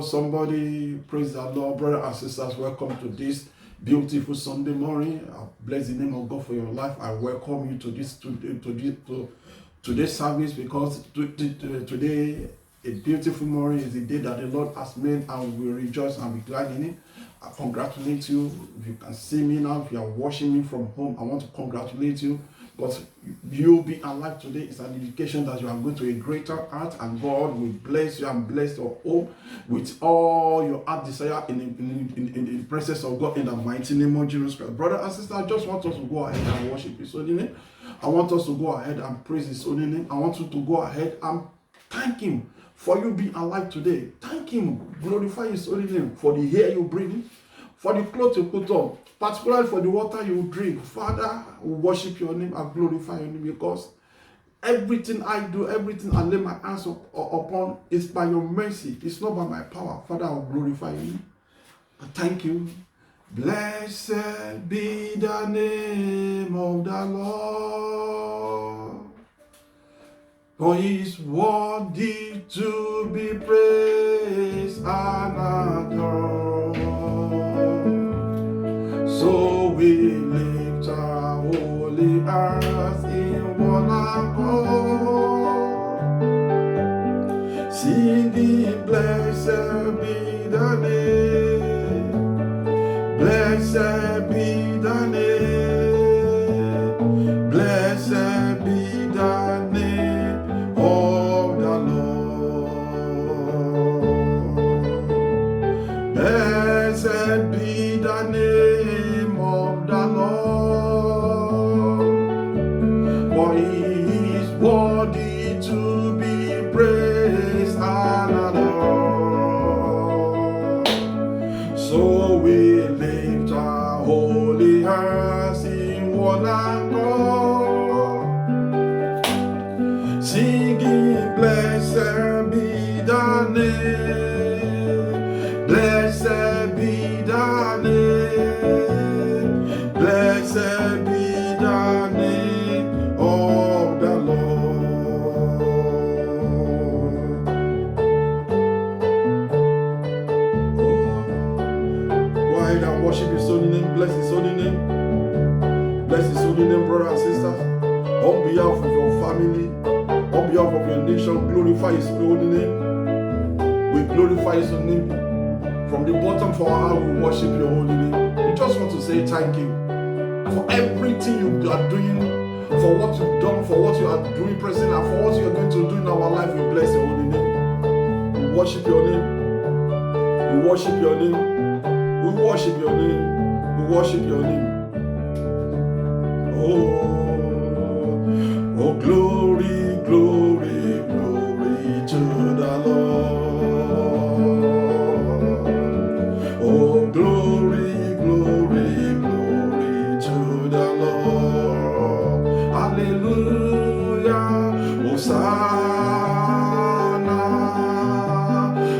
Lord. Somebody, praise the Lord. Brothers and sisters, welcome to this beautiful Sunday morning. I bless the name of God for your life. I welcome you to today's service, because today, a beautiful morning, is the day that the Lord has made, and we will rejoice and be glad in it. I congratulate you. If you can see me now, if you are watching me from home, I want to congratulate you. But you being alive today is an indication that you are going to a greater heart, and God will bless you and bless your home with all your heart desire in the presence of God, in the mighty name of Jesus Christ. Brother and sister, I just want us to go ahead and worship His holy name. I want us to go ahead and praise His holy name. I want you to go ahead and thank Him for you being alive today. Thank Him, glorify His holy name for the air you breathe in, for the clothes you put on, particularly for the water you drink. Father, we worship your name and glorify your name, because everything I do, everything I lay my hands upon is by your mercy. It's not by my power. Father, I will glorify you. I thank you. Blessed be the name of the Lord, for He is worthy to be praised and adored. So we lift our holy hands in one accord, singing, blessed be the name, blessed be the name, blessed be the name of the Lord. Blessed be the name of the Lord, for He is worthy to be praised and adored. So we lift our holy hands in one accord, singing, blessed be the name, blessed be the name, blessed be the name of the Lord. Go ahead and worship His holy name, bless His holy name, bless His holy name, brothers and sisters. On behalf of your family, on behalf of your nation, glorify His holy name. We glorify His holy name. From the bottom of our heart, we worship your holy name. We just want to say thank you for everything you are doing, for what you've done, for what you are doing present, and for what you are going to do in our life. We bless your holy name. We worship your name. We worship your name. We worship your name. We worship your name. Oh, glory, glory, glory to the Lord. Oh, glory, glory, glory to the Lord. Hallelujah. Hosanna,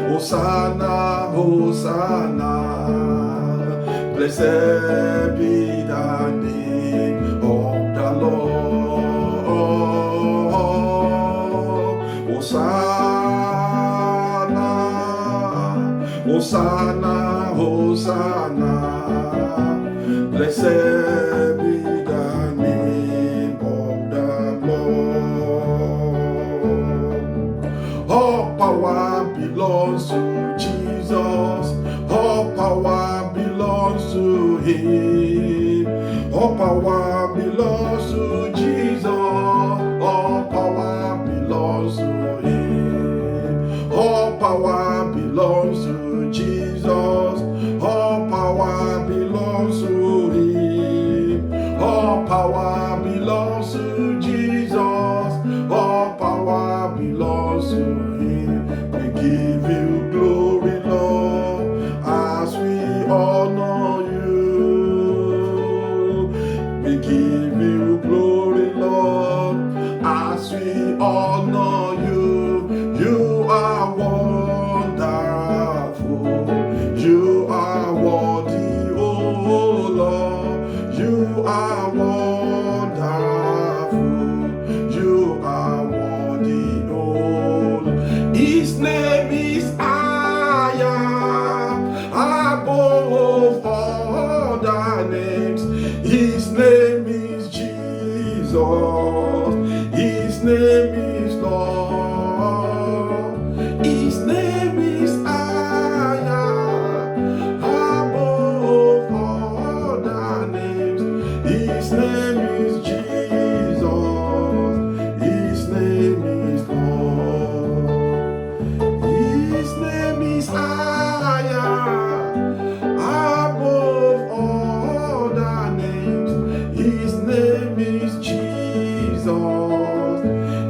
Hosanna, Hosanna. Blessed be the name of the Lord. Hosanna, Hosanna, Hosanna. Blessed be the name of the Lord. All power belongs to Jesus. All power belongs to Him. All power belongs to Jesus. All power belongs to Him. All power belongs to Jesus. All power belongs to Him. All power belongs to Jesus. All power belongs to Him. We give you glory, Lord, as we honor you. We give you glory, Lord, as we honor you. You are wonderful. You are worthy, oh Lord. You are wonderful. You are worthy, oh Lord. His name is I His name is Lord. His name is higher above all the names. His name is Jesus. His name is Lord. His name is higher above all the names. His name is Jesus.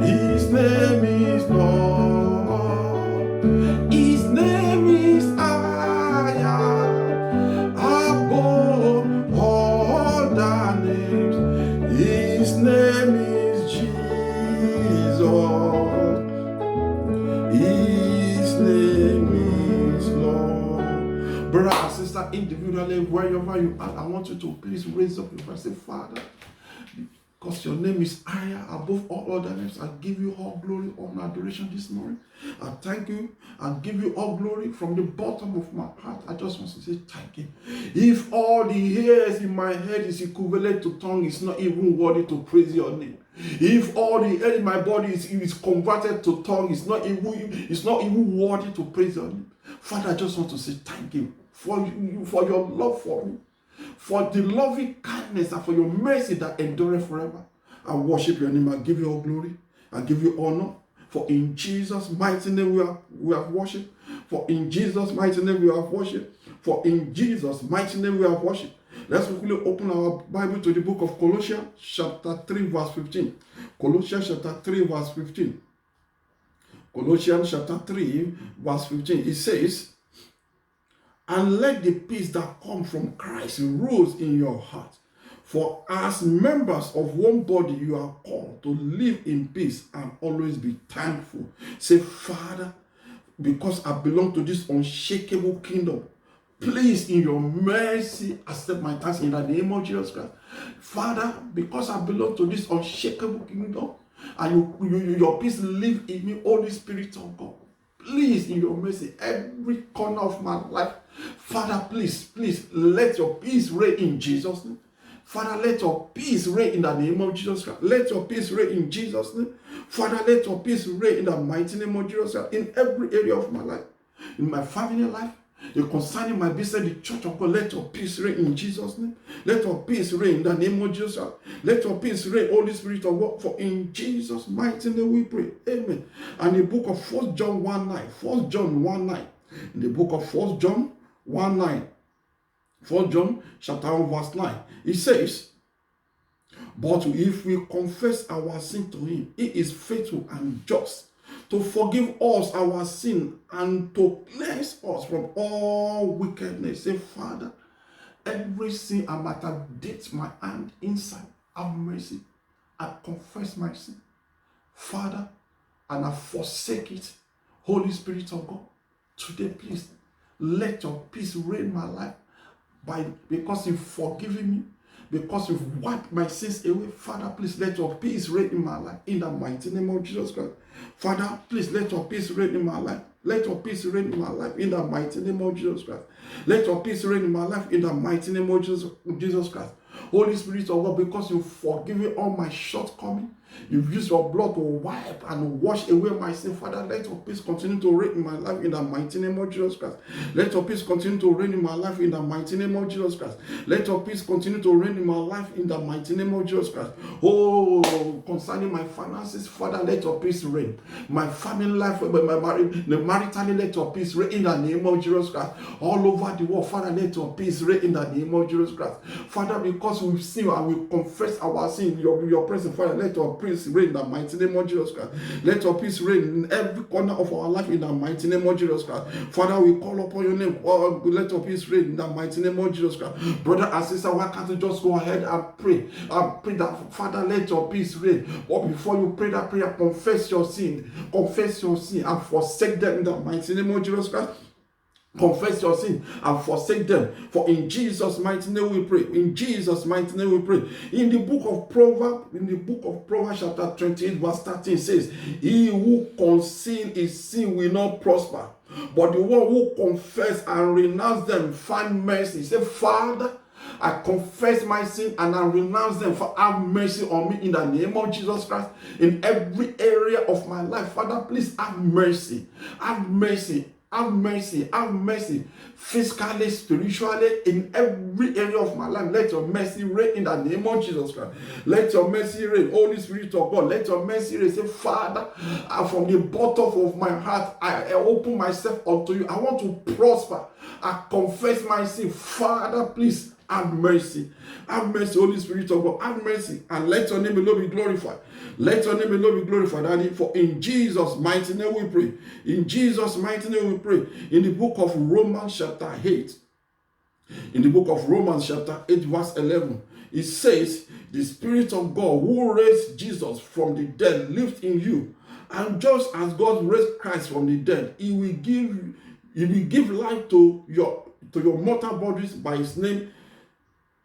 His name is Lord. His name is higher above all the names. His name is Jesus. His name is Lord. Brother and sister, individually, wherever you are, I want you to please raise up your voice. Say, Father, because your name is higher above all other names, I give you all glory, all adoration this morning. I thank you. I give you all glory from the bottom of my heart. I just want to say thank you. If all the hairs in my head is equivalent to tongue, it's not even worthy to praise your name. If all the hair in my body is converted to tongue, it's not even worthy to praise your name. Father, I just want to say thank you for your love for me, for the loving kindness and for your mercy that endureth forever. I worship your name. I give you all glory. I give you honor. For in Jesus' mighty name we have worship. For in Jesus' mighty name we have worship. For in Jesus' mighty name we have worship. Let's quickly open our Bible to the book of Colossians chapter 3 verse 15. Colossians chapter 3 verse 15. Colossians chapter 3 verse 15. It says, and let the peace that comes from Christ rule in your heart. For as members of one body you are called to live in peace and always be thankful. Say, Father, because I belong to this unshakable kingdom, please, in your mercy, accept my thanks in the name of Jesus Christ. Father, because I belong to this unshakable kingdom, and your peace live in me, Holy Spirit of God. Please, in your mercy, every corner of my life, Father, please, let your peace reign in Jesus' name. Father, let your peace reign in the name of Jesus Christ. Let your peace reign in Jesus' name. Father, let your peace reign in the mighty name of Jesus Christ. In every area of my life, in my family life, concerning my business, the church of God, let your peace reign in Jesus' name. Let your peace reign in the name of Jesus Christ. Let your peace reign, Holy Spirit of God, for in Jesus' mighty name we pray. Amen. And the book of 1 John 1:9. 1 John 1:9. In the book of 1 John 1:9. 1 John chapter 1 verse 9. It says, but if we confess our sin to him, he is faithful and just to forgive us our sin and to cleanse us from all wickedness. Say, Father, every sin I might have dipped my hand inside, have mercy. I confess my sin, Father, and I forsake it. Holy Spirit of God, today please let your peace reign in my life. Because you've forgiven me, because you've wiped my sins away. Father, please let your peace reign in my life in the mighty name of Jesus Christ. Father, please let your peace reign in my life. Let your peace reign in my life in the mighty name of Jesus Christ. Let your peace reign in my life in the mighty name of Jesus Christ. Holy Spirit of God, because you've forgiven all my shortcomings, you've used your blood to wipe and wash away my sin. Father, let your peace continue to reign in my life in the mighty name of Jesus Christ. Let your peace continue to reign in my life in the mighty name of Jesus Christ. Let your peace continue to reign in my life in the mighty name of Jesus Christ. Oh, concerning my finances, Father, let your peace reign. My family life, my marriage, the maritally, let your peace reign in the name of Jesus Christ. All over the world, Father, let your peace reign in the name of Jesus Christ. Father, because we've sinned and we confess our sin, your presence, Father, let your peace reign in the mighty name of Jesus Christ. Let your peace reign in every corner of our life in the mighty name of Jesus Christ. Father, we call upon your name. Oh, let your peace reign in the mighty name of Jesus Christ. Brother and sister, why can't you just go ahead and pray? Pray that, Father, let your peace reign. But before you pray that prayer, confess your sin and forsake them in the mighty name of Jesus Christ. Confess your sin and forsake them. For in Jesus' mighty name we pray. In Jesus' mighty name we pray. In the book of Proverbs chapter 28 verse 13 says, he who conceals his sin will not prosper, but the one who confess and renounce them find mercy. Say, Father, I confess my sin and I renounce them. For have mercy on me in the name of Jesus Christ. In every area of my life, Father, please have mercy. Have mercy. Have mercy, have mercy, physically, spiritually, in every area of my life. Let your mercy reign in the name of Jesus Christ. Let your mercy reign, Holy Spirit of God. Let your mercy reign. Say, Father, from the bottom of my heart, I open myself unto you. I want to prosper. I confess my sin. Father, please have mercy. Have mercy, Holy Spirit of God. Have mercy, and let your name alone be glorified. Let your name alone be glorified, Daddy. For in Jesus' mighty name we pray. In Jesus' mighty name we pray. In the book of Romans chapter 8. In the book of Romans chapter 8 verse 11. It says, the Spirit of God who raised Jesus from the dead lives in you. And just as God raised Christ from the dead, He will give life to your mortal bodies by His name,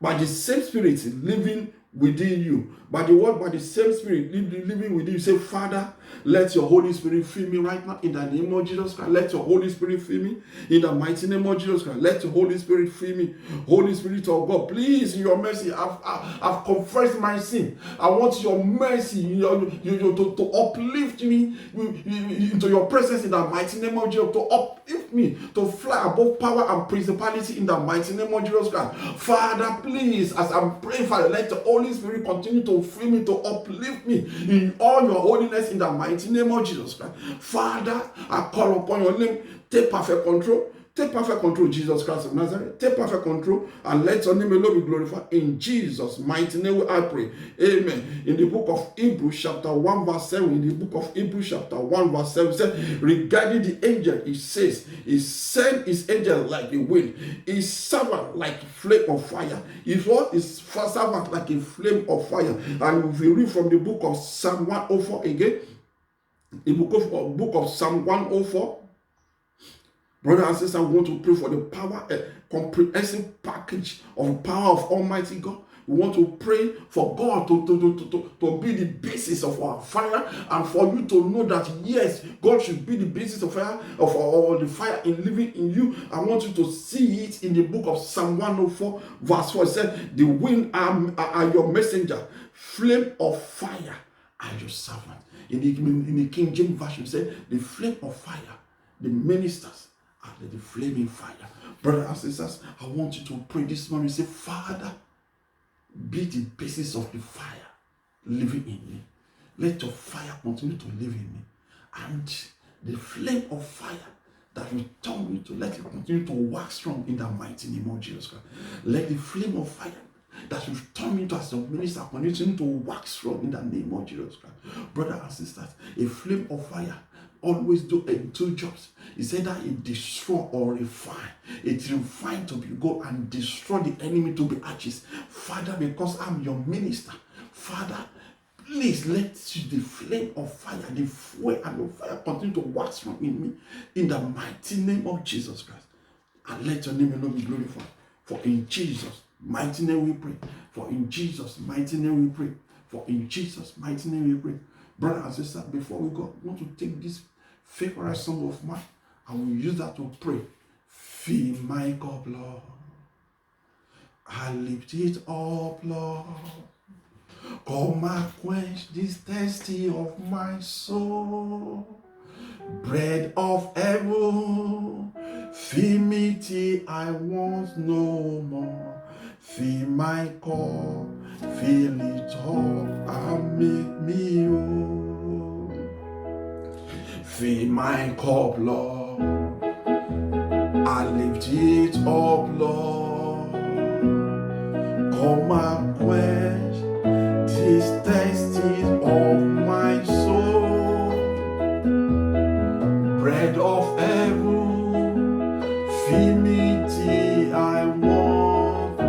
by the same Spirit living within you. By the word, by the same Spirit living within you. Say, Father, let your Holy Spirit fill me right now in the name of Jesus Christ. Let your Holy Spirit fill me in the mighty name of Jesus Christ. Let your Holy Spirit fill me. Holy Spirit of God, please, in your mercy, I've confessed my sin. I want your mercy to uplift me into your presence in the mighty name of Jesus, to uplift me, to fly above power and principality in the mighty name of Jesus Christ. Father, please, as I'm praying, Father, let the Holy Spirit continue to fill me, to uplift me in all your holiness in the mighty name of Jesus Christ. Father, I call upon your name. Take perfect control. Take perfect control, Jesus Christ of Nazareth. Take perfect control and let your name alone be glorified. In Jesus' mighty name I pray. Amen. In the book of Hebrews chapter 1 verse 7, in the book of Hebrews chapter 1 verse 7, it says, regarding the angel, it says, he sent his angel like a wind, his servant like a flame of fire. His word is servant like a flame of fire. And if we read from the book of Psalm 104 again, the book of Psalm 104, brother and sister, we want to pray for the power, a comprehensive package of power of Almighty God. We want to pray for God to be the basis of our fire, and for you to know that yes, God should be the basis of fire, of all the fire in living in you. I want you to see it in the book of Psalm 104 verse 4. It said, the wind are your messenger, flame of fire are your servant. In the King James Version, it said, the flame of fire, the ministers are the flaming fire. Brothers and sisters, I want you to pray this morning. Say, Father, be the basis of the fire living in me. Let your fire continue to live in me. And the flame of fire that will turn me to, let it continue to wax strong in the mighty name of Jesus Christ. Let the flame of fire that will turn me to as a minister continue to wax strong in the name of Jesus Christ. Brothers and sisters, a flame of fire always do two jobs. He said that it destroy or refine. It refine to be good and destroy the enemy to be ashes. Father, because I'm your minister, Father, please let the flame of fire, the fuel and the fire continue to wax from in me in the mighty name of Jesus Christ. And let your name alone be glorified. For in Jesus' mighty name we pray. For in Jesus' mighty name we pray. For in Jesus' mighty name we pray. Brother and sister, before we go, I want to take this favorite song of mine and we use that to pray. Fill my cup, Lord. I lift it up, Lord. Come and quench this thirsty of my soul. Bread of heaven, fill me till I want no more. Fill my cup, fill it up and make me whole. Fill my cup, Lord. I lift it up, Lord. Come and quench this thirsty of my soul. Bread of heaven, fill me till I want no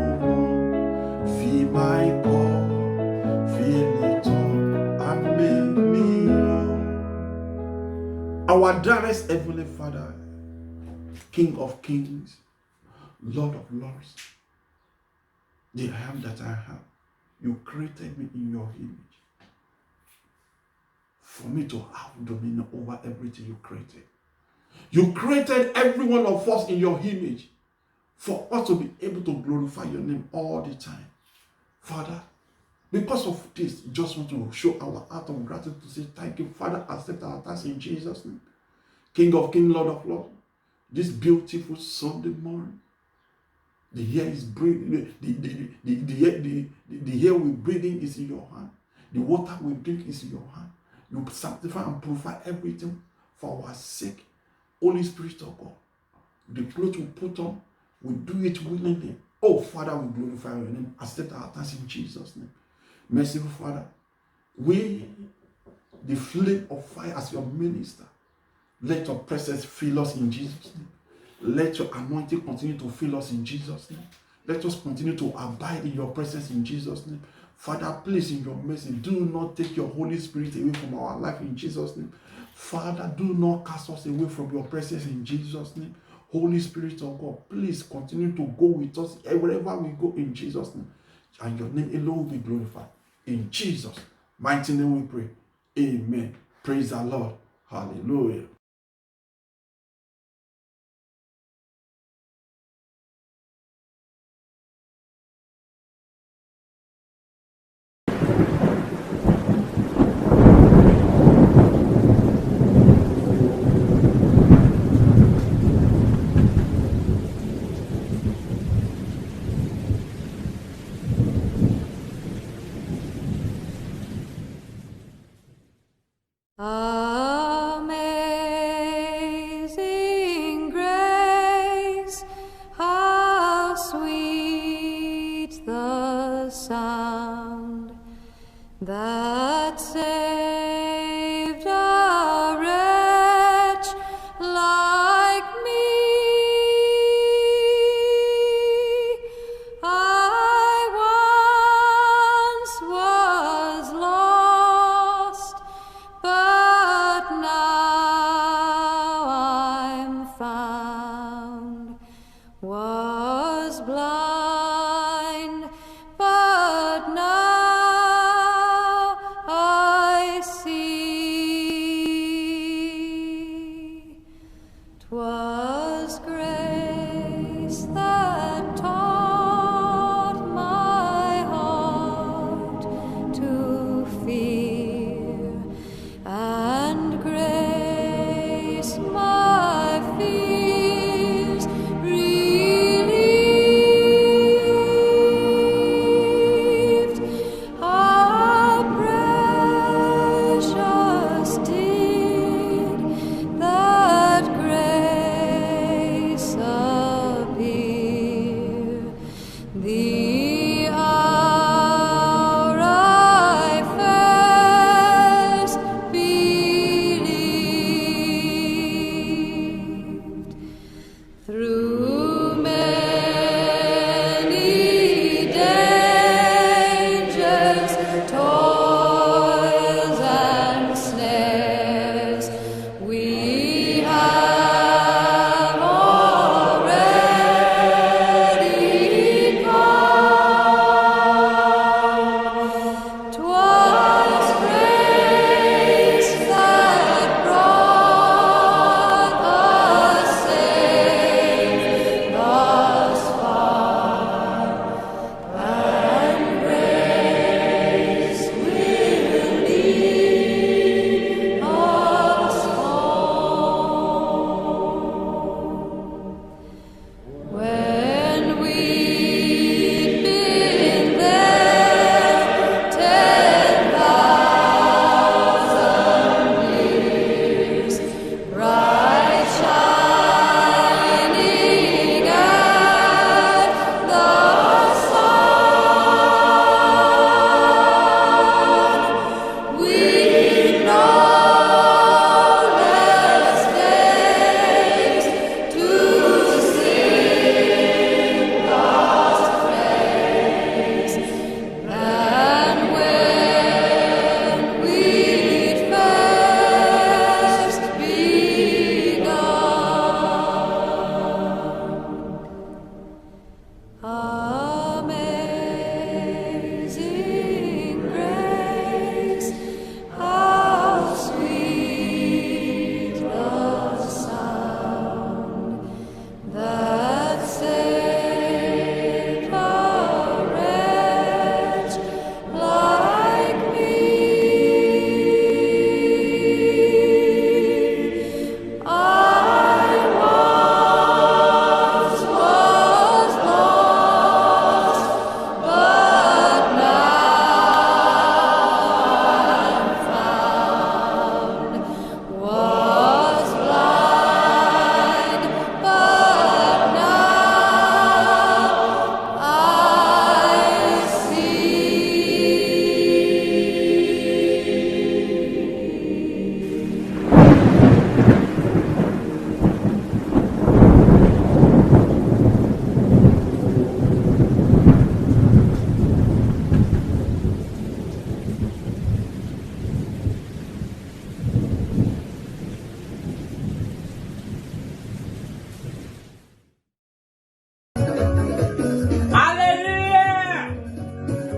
more. Fill my cup, fill it up and make me whole. Our dearest Heavenly Father, King of kings, Lord of lords, the I am that I am. You created me in your image for me to have dominion over everything you created. You created every one of us in your image for us to be able to glorify your name all the time. Father, because of this, just want to show our heart of gratitude to say thank you. Father, accept our thanks in Jesus' name. King of kings, Lord of lords, this beautiful Sunday morning, the air is breathing, the air we breathe in is in your hand. The water we drink is in your hand. You sanctify and purify everything for our sake. Holy Spirit of God, the clothes we put on, we do it willingly. Oh, Father, we glorify your name. Accept our thanks in Jesus' name. Merciful Father, we, the flame of fire as your minister, let your presence fill us in Jesus' name. Let your anointing continue to fill us in Jesus' name. Let us continue to abide in your presence in Jesus' name. Father, please, in your mercy, do not take your Holy Spirit away from our life in Jesus' name. Father, do not cast us away from your presence in Jesus' name. Holy Spirit of God, please continue to go with us wherever we go in Jesus' name. And your name alone will be glorified. In Jesus' mighty name we pray. Amen. Praise the Lord. Hallelujah. Amazing grace, how sweet the sound that saved a wretch like me. I once was lost, but now I'm found. Was blind, but now I see.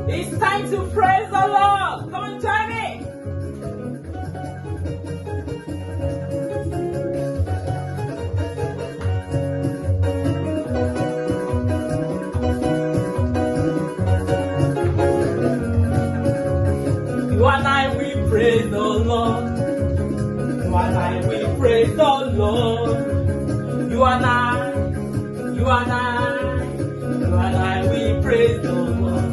It's time to praise the Lord. Come on, join me. You and I, we praise the Lord. You and I, we praise the Lord. You and I, you and I, you and I, we praise the Lord.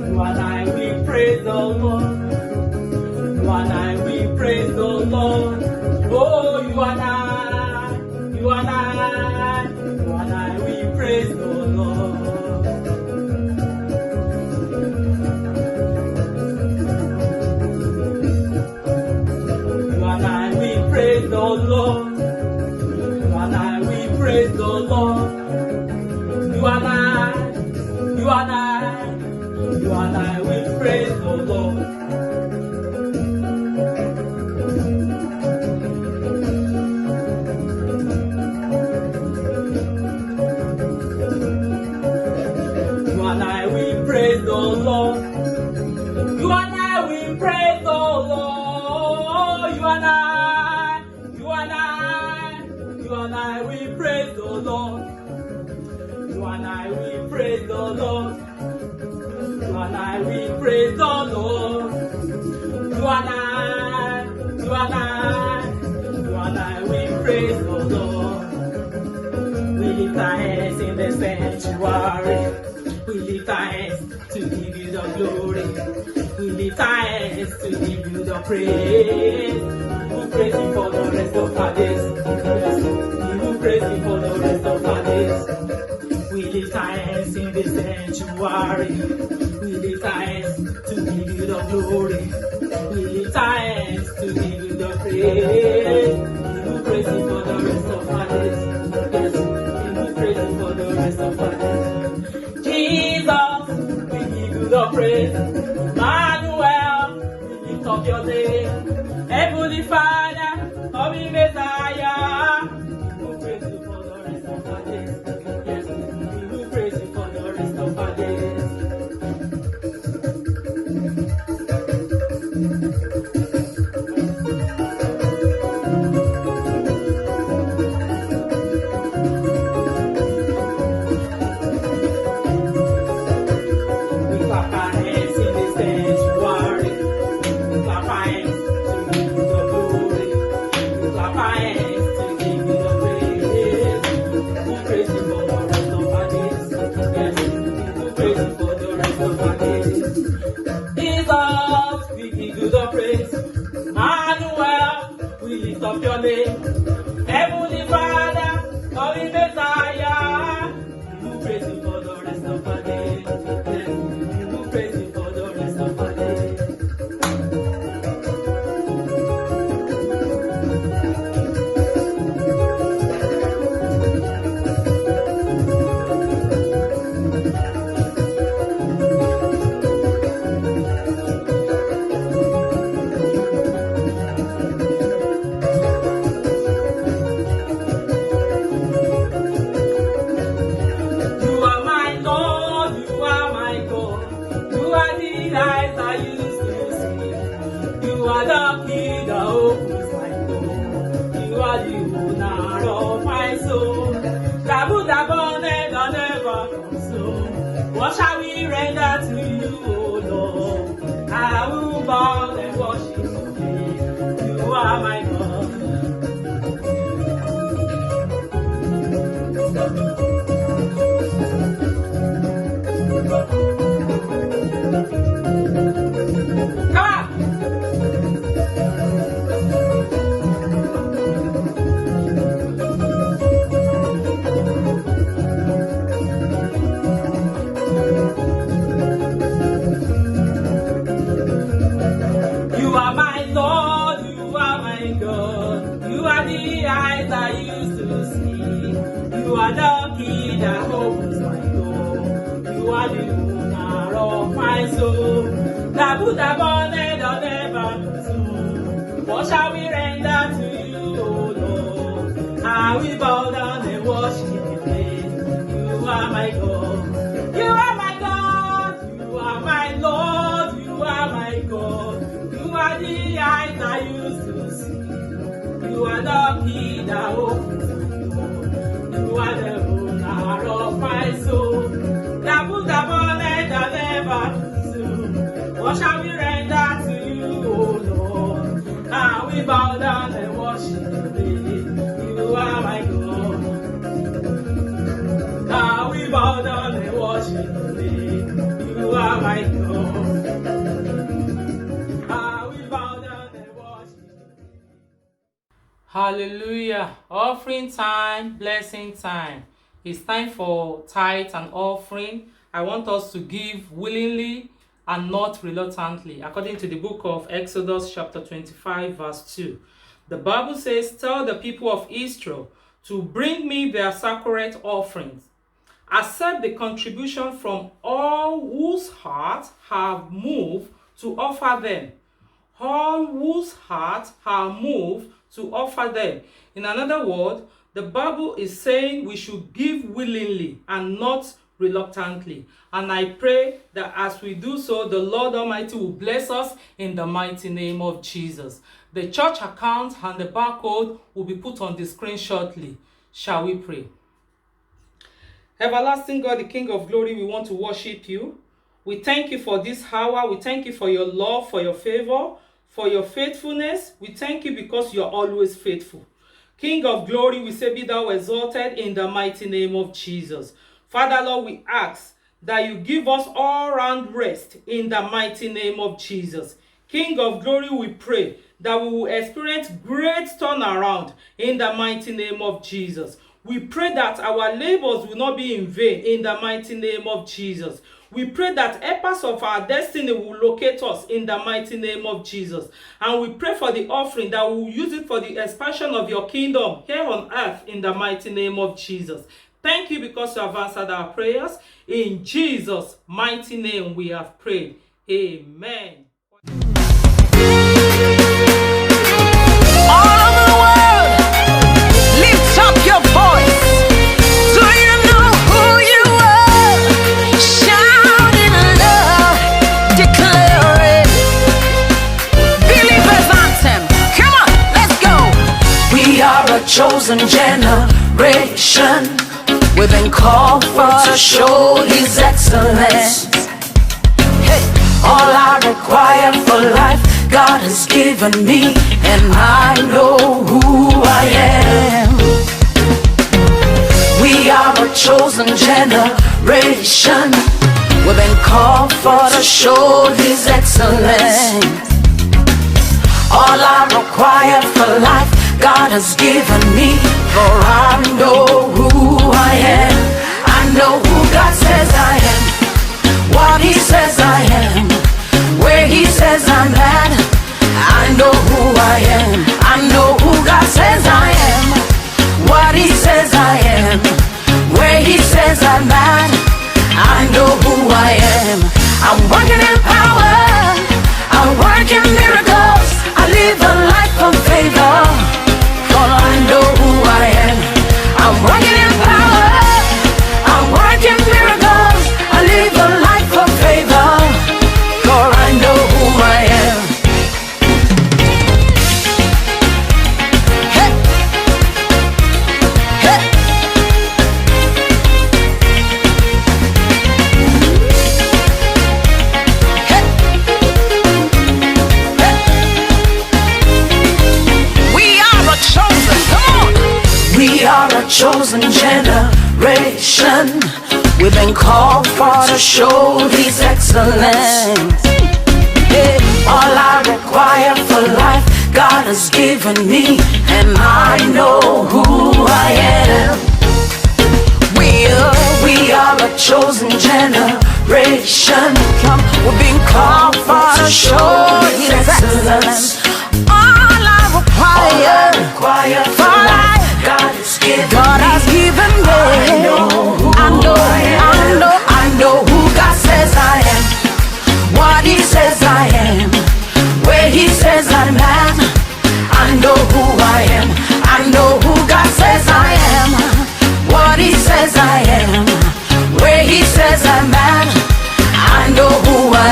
You and I, we praise the Lord. You and I, we praise the Lord. Oh, you and I, you and I, you and I, we praise the Lord. Praise the Lord. You and I, we praise the Lord. You and I, you and I, you and I, we praise the Lord. You and I, we praise the Lord. You and I, we praise the Lord. You and I. You and I, we praise the Lord. You and I, we praise the Lord. You and I, we praise the Lord. You and I, you and I, you and I, we praise the Lord. We lift our hands in the sanctuary. We lift our hands to give you the glory. We lift our hands to give you the praise. We will praise you for the rest of our days. Yes. We will praise you for the rest of our days. We lift our hands in the sanctuary. We lift our hands to give you the glory. We lift our hands to give you the praise. We will praise you for the rest of our days. Yes. We will praise you for the rest of our days. Jesus, we give you the praise. Emmanuel, we lift up your name. Heavenly Father, Holy Messiah, we will praise you for the rest of our days. Yes, we will praise you for the rest of our days. We clap our hands in the sanctuary. We clap our hands to give you the glory. We clap our hands to give you the praise. We praise you for the rest of our days. Yes, we praise you for the rest of our days. Jesus, we give you the praise. Emmanuel, we lift up your name. Heavenly Father, Holy Messiah, we will praise you for the rest of our days. Yes, we will praise you for the rest of our days. You are my Lord, you are my God. You are the light I used to see. You are the key that opens my door. You are the owner of my soul. Dabu Dabone that never consume. What shall we render to you, O Lord? I will bow and worship you. You are my God. Come on! You are my Lord, you are my God. You are the eyes I used to see. You are the key that opens my door. You are the owner of my soul. Dabu Dabone don't never consume. What shall we render to you, O Lord? I will bow down and worship you. You are my God. You are my God. You are my Lord, you are my God. You are the eyes I used to see. You are the key that opens the door. You are the owner of my soul. That put the bonnet that never consumed. What shall we render to you, O Lord? And we bow down and worship you. You are my God. And we bow down and worship you. You are my God. And we bow down and worship you. Hallelujah. Offering time, blessing time. It's time for tithe and offering. I want us to give willingly and not reluctantly, according to the book of Exodus chapter 25 verse 2. The Bible says, tell the people of Israel to bring me their sacred offerings. Accept the contribution from all whose hearts have moved to offer them. All whose hearts have moved to offer them. In another word, the Bible is saying we should give willingly and not reluctantly. And I pray that as we do so, the Lord Almighty will bless us in the mighty name of Jesus. The church account and the barcode will be put on the screen shortly. Shall we pray? Everlasting God, the King of glory, we want to worship you. We thank you for this hour. We thank you for your love, for your favor, for your faithfulness. We thank you because you're always faithful. King of glory, we say, be thou exalted in the mighty name of Jesus. Father, Lord, we ask that you give us all-round rest in the mighty name of Jesus. King of glory, we pray that we will experience great turnaround in the mighty name of Jesus. We pray that our labors will not be in vain in the mighty name of Jesus. We pray that helpers of our destiny will locate us in the mighty name of Jesus. And we pray for the offering that we will use it for the expansion of your kingdom here on earth in the mighty name of Jesus. Thank you because you have answered our prayers. In Jesus' mighty name we have prayed. Amen. All over the world, lift up your voice. Do you know who you are? Shout it aloud, declare it. Believers anthem. Come on, let's go. We are a chosen generation. We've been called for to show His excellence. Hey, all I require for life, God has given me, and I know who I am. We are a chosen generation. We've been called for to show His excellence. All I require for life, God has given me, for I know who I am. I know who God says I am, what He says I am, where He says I'm at. I know who I am. I know who God says I am, what He says I am, where He says I'm at. I know who I am. I'm working in power, I work in miracles, I live a life of favor. For I know who I am. I'm working in power, I work in miracles, I live a life of favor. For I know who I am. Hey, hey. We are a chosen generation. We've been called for to show His excellence. Yeah. All I require for life, God has given me, and I know who I am. We are a chosen generation. We've been called for to show His excellence. All I require for life, God has given me. I know who God says I am, what He says I am, where He says I'm at. I know who I am. I know who God says I am, what He says I am, where He says I'm at. I know who I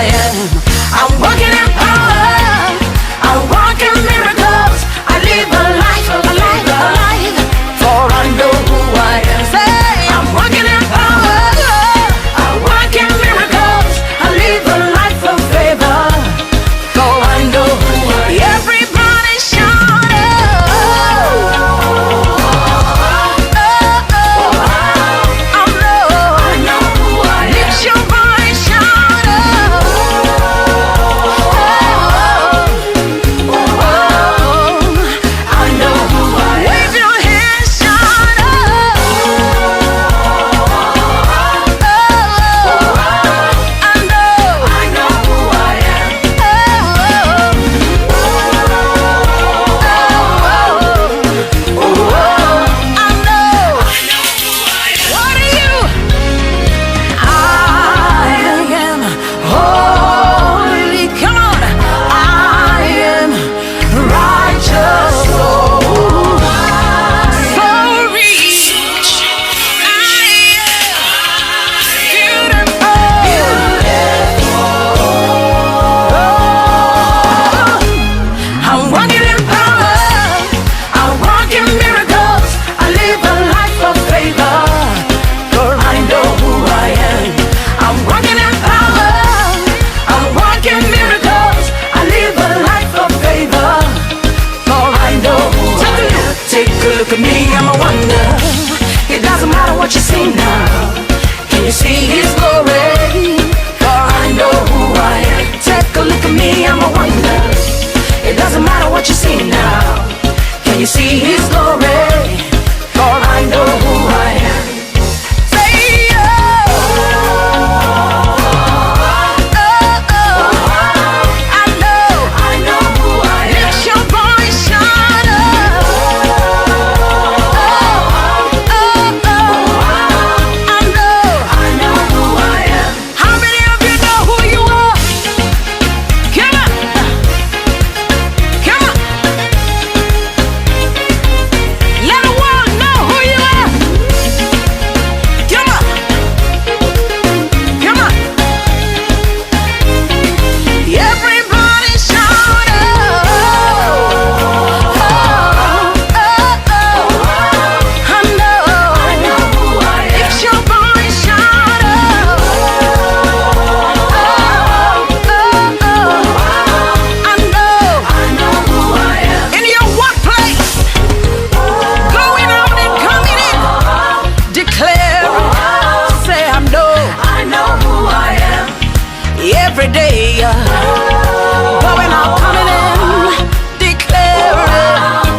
every day. Going out, coming in, declaring.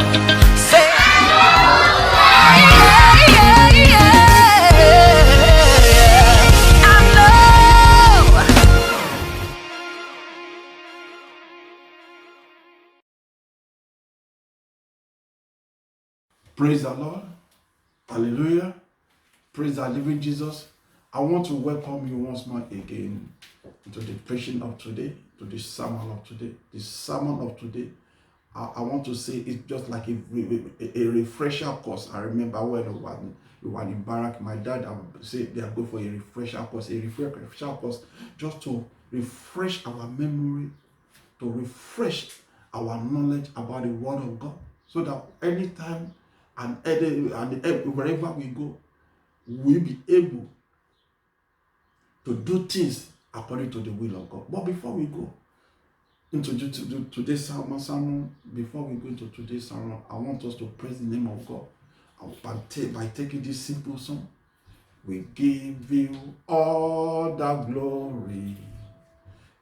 Say, I know. Praise the Lord. Hallelujah. Praise the living Jesus. I want to welcome you once more again to the preaching of today, to the sermon of today. The sermon of today, I want to say it's just like a refresher course. I remember when we were in Barrack, my dad would say they are going for a refresher course, just to refresh our memory, to refresh our knowledge about the Word of God, so that anytime and wherever we go, we'll be able to do things according to the will of God. But before we go into today's sermon, before we go into today's sermon, I want us to praise the name of God by taking this simple song. We give you all the glory.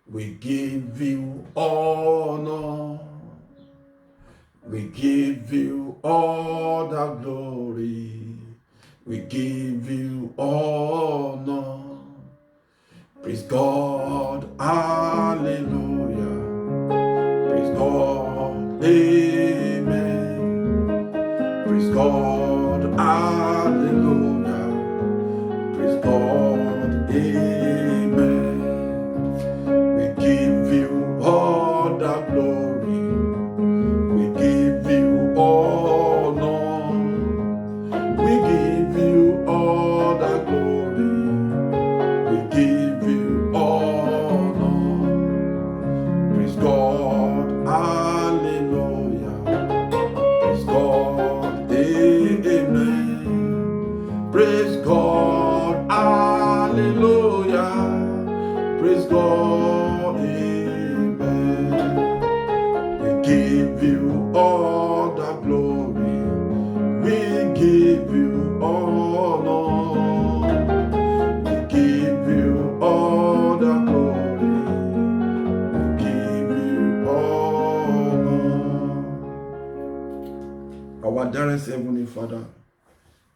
We give you honor. We give you all the glory. We give you honor. Praise God, hallelujah. Praise God, amen. Praise God, hallelujah. Praise God, amen. We give you all the glory. We give you honor. We give you all the glory. We give you honor. Praise God, hallelujah. Praise God, amen. Praise God, hallelujah. Praise God, amen. We give you all the glory. We give you honor. We give you all the glory. We give you honor. Our dearest Heavenly Father,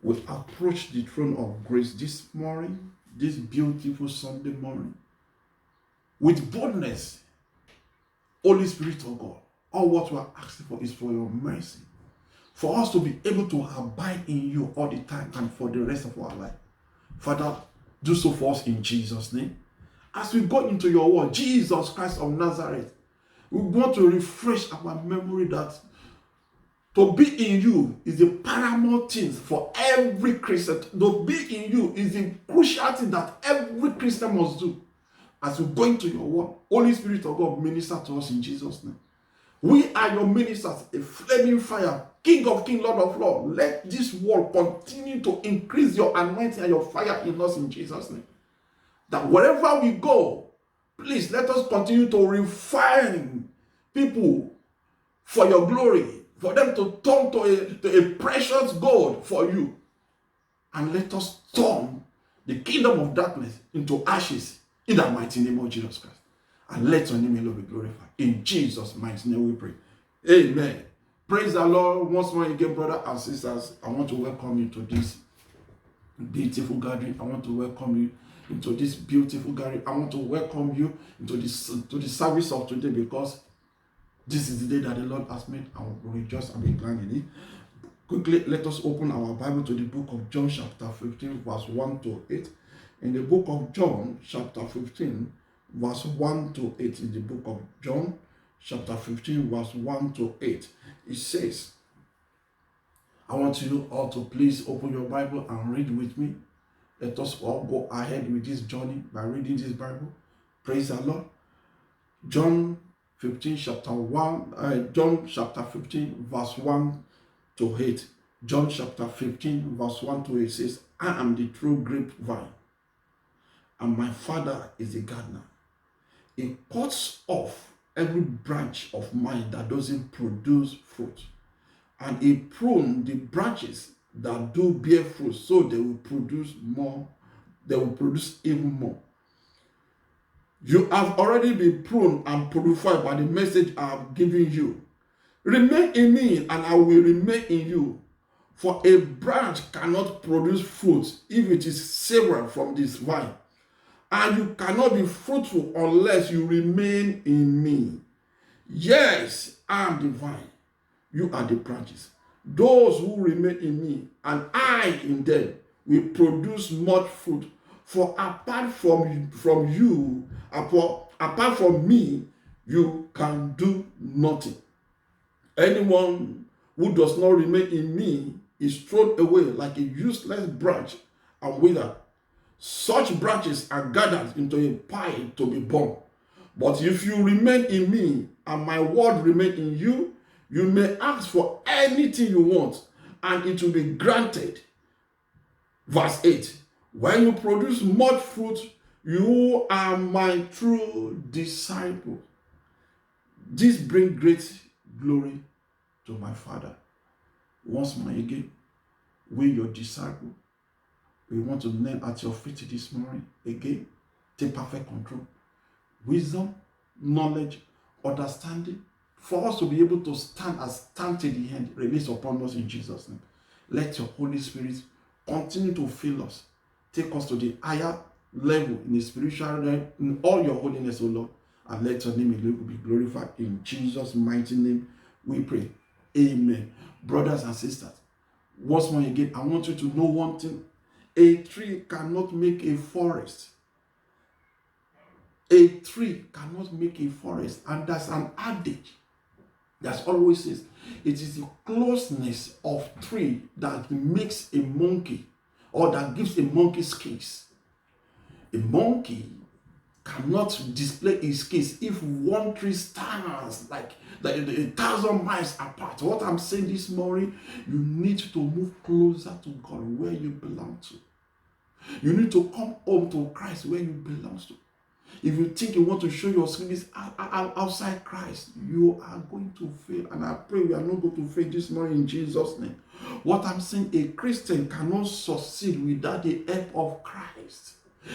we approach the throne of grace this morning, this beautiful Sunday morning, with boldness. Holy Spirit of God, all what we are asking for is for your mercy, for us to be able to abide in you all the time and for the rest of our life. Father, do so for us in Jesus' name. As we go into your word, Jesus Christ of Nazareth, we want to refresh our memory that to be in you is the paramount thing for every Christian. To be in you is the crucial thing that every Christian must do. As we go into your word, Holy Spirit of God, minister to us in Jesus' name. We are your ministers, a flaming fire, King of Kings, Lord of Lords. Let this word continue to increase your anointing and your fire in us in Jesus' name. That wherever we go, please let us continue to refine people for your glory, for them to turn to a precious gold for you. And let us turn the kingdom of darkness into ashes in the mighty name of Jesus Christ. And let your name alone be glorified. In Jesus' mighty name we pray. Amen. Praise the Lord. Once more again, brothers and sisters, I want to welcome you to this beautiful gathering. I want to welcome you into this beautiful gathering. I want to welcome you into the service of today, because this is the day that the Lord has made. I will rejoice and be glad in it. Quickly, let us open our Bible to the book of John chapter 15, verse 1 to 8. In the book of John chapter 15, verse 1 to 8, in the book of John chapter 15, verse 1 to 8, it says, I want you all to please open your Bible and read with me. Let us all go ahead with this journey by reading this Bible. Praise the Lord. John chapter 15, verse 1 to 8. John chapter 15, verse 1 to 8 says, I am the true grapevine, and my Father is the gardener. He cuts off every branch of mine that doesn't produce fruit, and he prunes the branches that do bear fruit, so they will produce more. They will produce even more. You have already been pruned and purified by the message I have given you. Remain in me, and I will remain in you. For a branch cannot produce fruit if it is severed from this vine, and you cannot be fruitful unless you remain in me. Yes, I am the vine, you are the branches. Those who remain in me and I in them will produce much fruit. For apart from me, you can do nothing. Anyone who does not remain in me is thrown away like a useless branch and withered. Such branches are gathered into a pile to be burned. But if you remain in me and my word remain in you, you may ask for anything you want and it will be granted. Verse 8. When you produce much fruit, you are my true disciple. This brings great glory to my Father. Once more again, we your disciple. We want to kneel at your feet this morning. Again, take perfect control. Wisdom, knowledge, understanding, for us to be able to stand to the end, release upon us in Jesus' name. Let your Holy Spirit continue to fill us. Take us to the higher level in the spiritual realm, in all your holiness, O Lord. And let your name be glorified. In Jesus' mighty name, we pray. Amen. Brothers and sisters, once more again, I want you to know one thing. A tree cannot make a forest. A tree cannot make a forest. And that's an adage that always says, it is the closeness of tree that makes a monkey, or that gives a monkey skills. A monkey cannot display his skills if one tree stands like 1,000 miles apart. What I'm saying this morning, you need to move closer to God, where you belong to. You need to come home to Christ, where you belong to. If you think you want to show your skills outside Christ, you are going to fail. And I pray we are not going to fail this morning in Jesus' name. What I'm saying, a Christian cannot succeed without the help of Christ.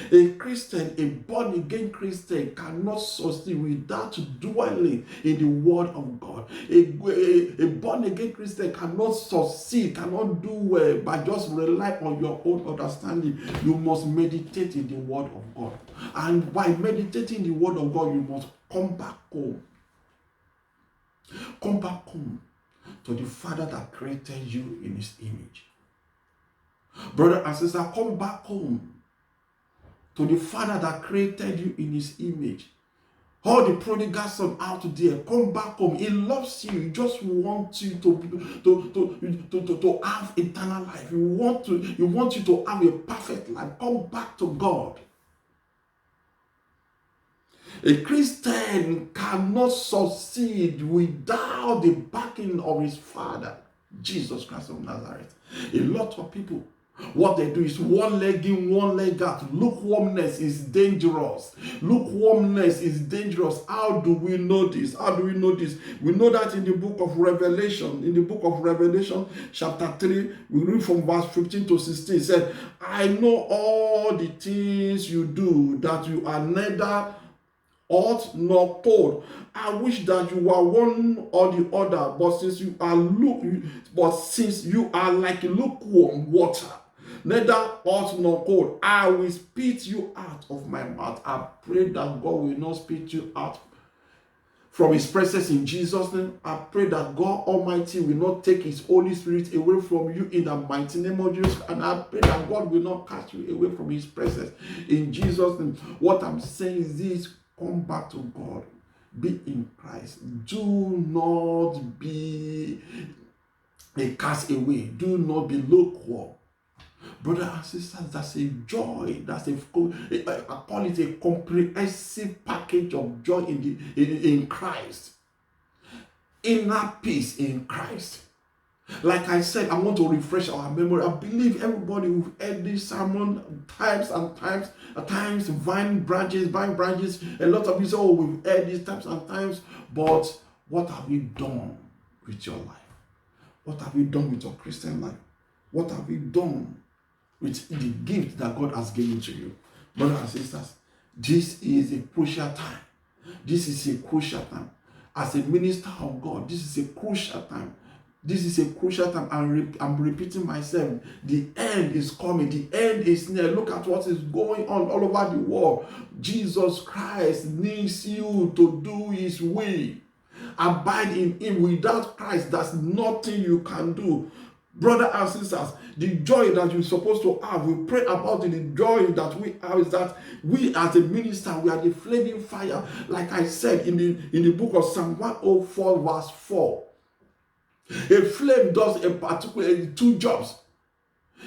A Christian, a born-again Christian, cannot succeed without dwelling in the Word of God. A born-again Christian cannot succeed, cannot do well by just rely on your own understanding. You must meditate in the Word of God. And by meditating the Word of God, you must come back home. Come back home to the Father that created you in His image. Brother and sister, come back home to the Father that created you in His image. All the prodigal son out there, come back home. He loves you. He just wants you to have eternal life. He wants you to have a perfect life. Come back to God. A Christian cannot succeed without the backing of his Father, Jesus Christ of Nazareth. A lot of people, what they do is one leg in, one leg out. Lukewarmness is dangerous. Lukewarmness is dangerous. How do we know this? How do we know this? We know that in the book of Revelation. In the book of Revelation, chapter 3, we read from verse 15 to 16. It said, I know all the things you do, that you are neither hot nor cold. I wish that you were one or the other, but since you are like lukewarm water, neither hot nor cold, I will spit you out of my mouth. I pray that God will not spit you out from His presence in Jesus' name. I pray that God Almighty will not take His Holy Spirit away from you in the mighty name of Jesus. And I pray that God will not cast you away from His presence in Jesus' name. What I'm saying is this: come back to God. Be in Christ. Do not be a castaway. Do not be lukewarm. Brothers and sisters, that's a joy. I call it a comprehensive package of joy in Christ. Inner peace in Christ. Like I said, I want to refresh our memory. I believe everybody who've heard this sermon times and times, at times, vine branches. A lot of you say, oh, we've heard this times and times, but what have you done with your life? What have you done with your Christian life? What have you done with the gift that God has given to you? Brothers and sisters, This is a crucial time. This is a crucial time. As a minister of God, this is a crucial time. This is a crucial time. I'm repeating myself. The end is coming. The end is near. Look at what is going on all over the world. Jesus Christ needs you to do his will. Abide in him. Without Christ, there's nothing you can do. Brothers and sisters, the joy that you're supposed to have, we pray about it. The joy that we have is that we as a minister, we are the flaming fire. Like I said in the book of Psalm 104 verse 4. A flame does a particular two jobs.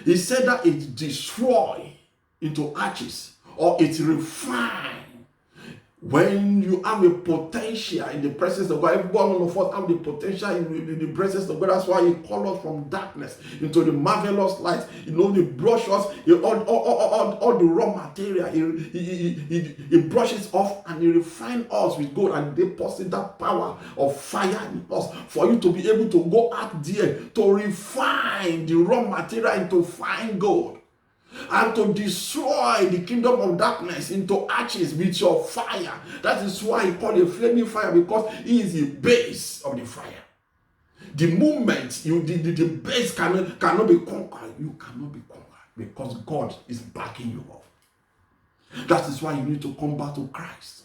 He said that it destroys into ashes or it refines. When you have a potential in the presence of God, every one of us have the potential in the presence of God. That's why He called us from darkness into the marvelous light. He brush us, all the raw material. He brushes off and He refines us with gold and deposit that power of fire in us for you to be able to go out there to refine the raw material into fine gold. And to destroy the kingdom of darkness into ashes with your fire. That is why He called it a flaming fire, because He is the base of the fire. The moment the base cannot be conquered, you cannot be conquered because God is backing you up. That is why you need to come back to Christ.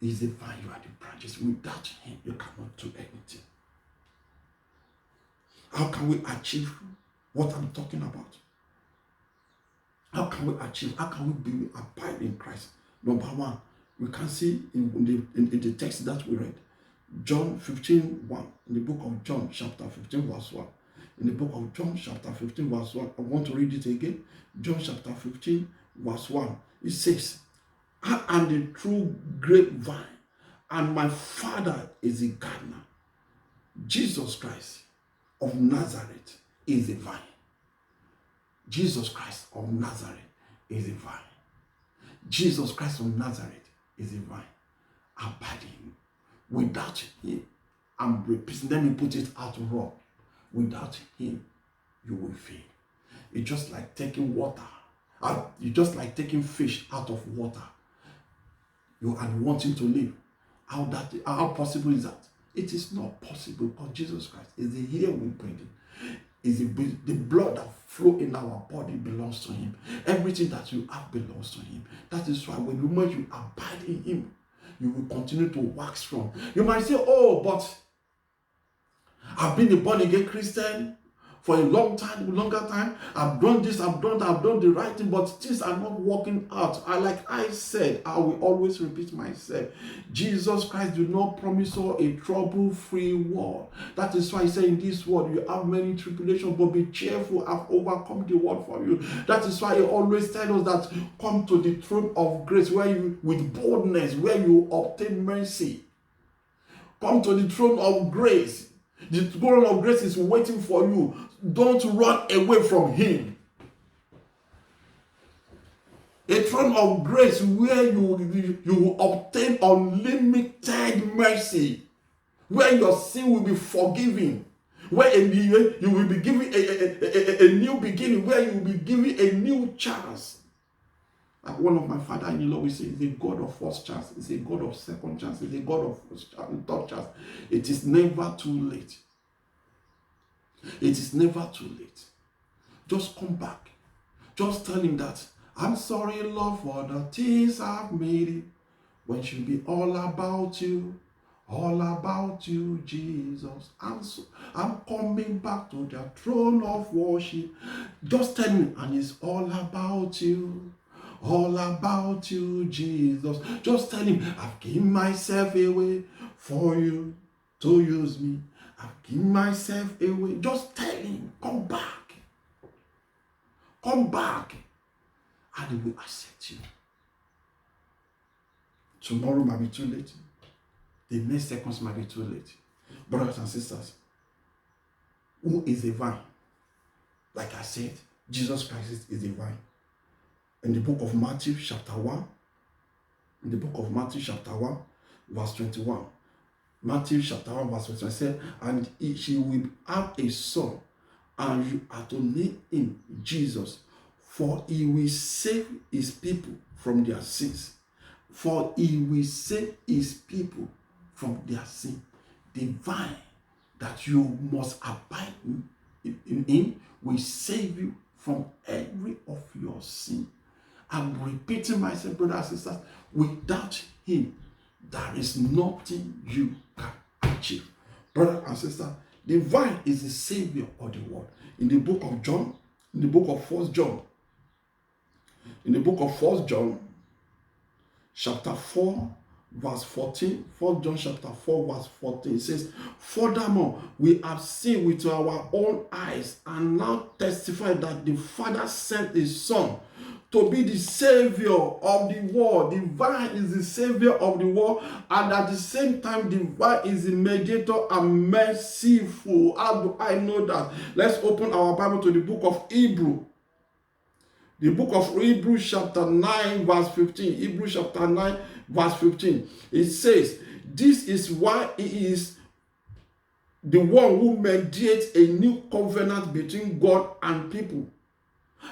He is the vine, you are the branches. Without Him, you cannot do anything. How can we achieve what I'm talking about? How can we achieve? How can we be abide in Christ? Number one, we can see in the text that we read, John 15:1, in the book of John, chapter 15, verse 1. In the book of John, chapter 15, verse 1, I want to read it again. John chapter 15, verse 1. It says, I am the true grapevine, and my Father is the gardener. Jesus Christ of Nazareth is the vine. Jesus Christ of Nazareth is a vine. Jesus Christ of Nazareth is a vine. Abide in Him. Without Him, let me put it out raw. Without Him, you will fail. It's just like taking water. It's just like taking fish out of water. You are wanting to live. How possible is that? It is not possible, because Jesus Christ is the air we breathe in. Is the blood that flows in our body belongs to Him. Everything that you have belongs to Him. That is why when you abide in Him, you will continue to wax strong. You might say, oh, but I've been a born again Christian for a longer time. I've done this, I've done that, I've done the right thing, but things are not working out. Like I said, I will always repeat myself. Jesus Christ did not promise us a trouble-free world. That is why He said, in this world you have many tribulations, but be cheerful, I've overcome the world for you. That is why He always tells us that come to the throne of grace, where you, with boldness, where you obtain mercy. Come to the throne of grace. The throne of grace is waiting for you. Don't run away from Him. A throne of grace where you will obtain unlimited mercy, where your sin will be forgiven, where you will be given a new beginning, where you will be given a new chance. Like one of my father-in-law will say, He's a God of first chance, He's a God of second chance, He's a God of third chance. It is never too late. It is never too late. Just come back. Just tell Him that, I'm sorry, Lord, for the things I've made it. When it should be all about You, Jesus. I'm coming back to the throne of worship. Just tell Him, and it's all about You. All about You, Jesus. Just tell Him, I've given myself away for You to use me. I've given myself away. Just tell Him, come back. Come back. And He will accept you. Tomorrow might be too late. The next seconds might be too late. Brothers and sisters, who is a vine? Like I said, Jesus Christ is a vine. In the book of Matthew chapter 1, verse 21. Matthew chapter 1, verse 21 said, and she will have a son, and you are to name him Jesus, For he will save his people from their sins. For he will save his people from their sin. The vine that you must abide in him will save you from every of your sin. I'm repeating myself, brothers and sisters, without him, there is nothing you can achieve. Brothers and sisters, the vine is the savior of the world. In the book of John, in the book of 1 John, in the book of 1 John, chapter 4, verse 14, 1 John chapter 4, verse 14, it says, furthermore, we have seen with our own eyes and now testify that the Father sent his Son to be the savior of the world. The vine is the savior of the world, and at the same time, the vine is the mediator and merciful. How do I know that? Let's open our Bible to the book of Hebrews. The book of Hebrews chapter 9 verse 15. Hebrews chapter 9 verse 15. It says, this is why he is the one who mediates a new covenant between God and people.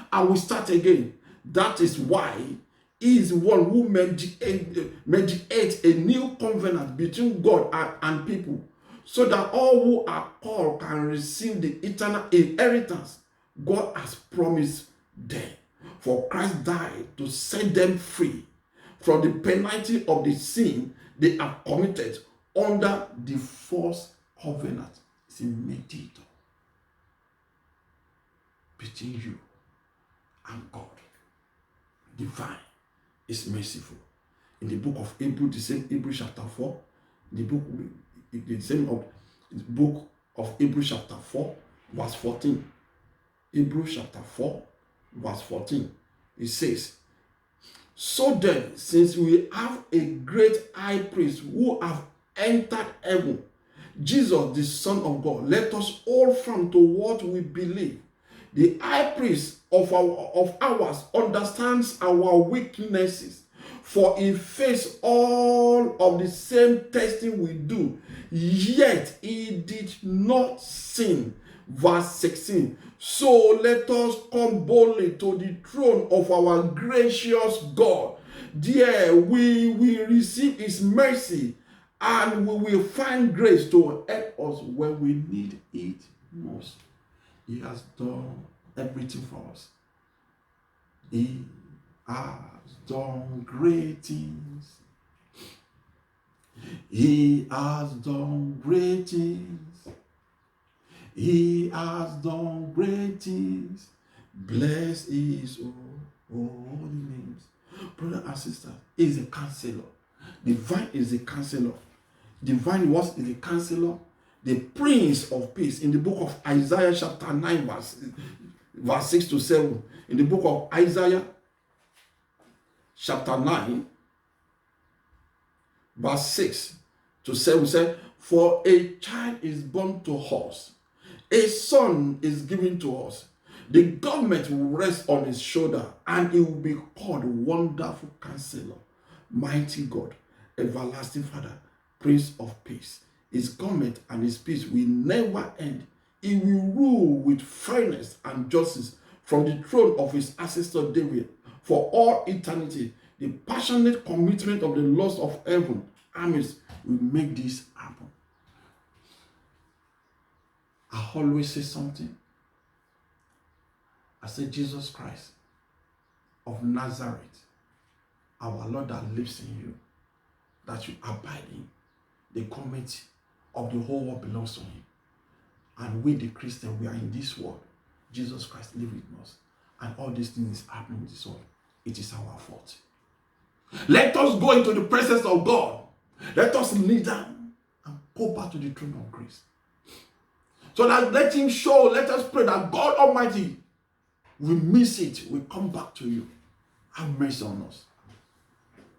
I will start again. That is why he is the one who mediates a new covenant between God and people, so that all who are called can receive the eternal inheritance God has promised them. For Christ died to set them free from the penalty of the sin they have committed under the first covenant. It's a mediator between you and God. The vine is merciful. In the book of Hebrews, the same Hebrews chapter 4, the same book of Hebrews chapter 4, verse 14. Hebrews chapter 4, verse 14. It says, so then, since we have a great high priest who have entered heaven, Jesus, the Son of God, let us hold firm to what we believe. The high priest of ours understands our weaknesses, for he faced all of the same testing we do, yet he did not sin. Verse 16. So let us come boldly to the throne of our gracious God. There we will receive his mercy, and we will find grace to help us when we need it most. He has done everything for us. He has done great things. He has done great things. He has done great things. Bless his holy names. Brother and sister, he is a counselor. The vine is a counselor. The vine is the counselor, the Prince of Peace. In the book of Isaiah chapter 9 verse 6 to 7. In the book of Isaiah chapter 9 verse 6 to 7 said, for a child is born to us, a son is given to us. The government will rest on his shoulder, and he will be called Wonderful Counselor, Mighty God, Everlasting Father, Prince of Peace. His government and his peace will never end. He will rule with fairness and justice from the throne of his ancestor David for all eternity. The passionate commitment of the Lord of heaven armies will make this happen. I always say something. I say, Jesus Christ of Nazareth, our Lord that lives in you, that you abide in. The government of the whole world belongs to him. And we, the Christians, we are in this world. Jesus Christ lives with us. And all these things is happening in this world. It is our fault. Let us go into the presence of God. Let us kneel down and go back to the throne of grace. So that let him show, let us pray that God Almighty will miss it, will come back to you. Have mercy on us.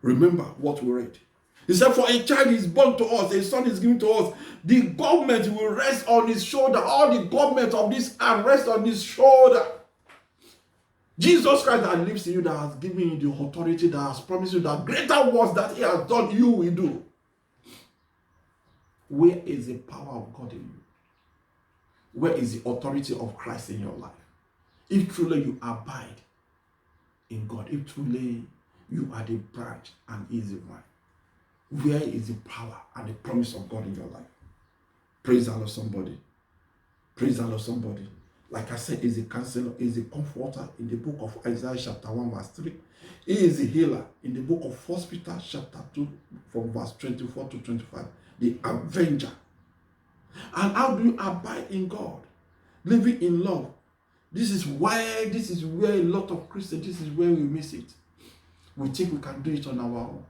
Remember what we read. He said, for a child is born to us, a son is given to us. The government will rest on his shoulder. All the government of this earth rest on his shoulder. Jesus Christ that lives in you, that has given you the authority, that has promised you that greater works that he has done, you will do. Where is the power of God in you? Where is the authority of Christ in your life? If truly you abide in God, if truly you are the branch and He is the vine, where is the power and the promise of God in your life? Praise the Lord, somebody. Praise the Lord, somebody. Like I said, is a counselor, is a comforter in the book of Isaiah chapter 1 verse 3. He is a healer in the book of 1 Peter chapter 2 from verse 24 to 25. The avenger. And how do you abide in God? Living in love. This is where a lot of Christians, this is where we miss it. We think we can do it on our own.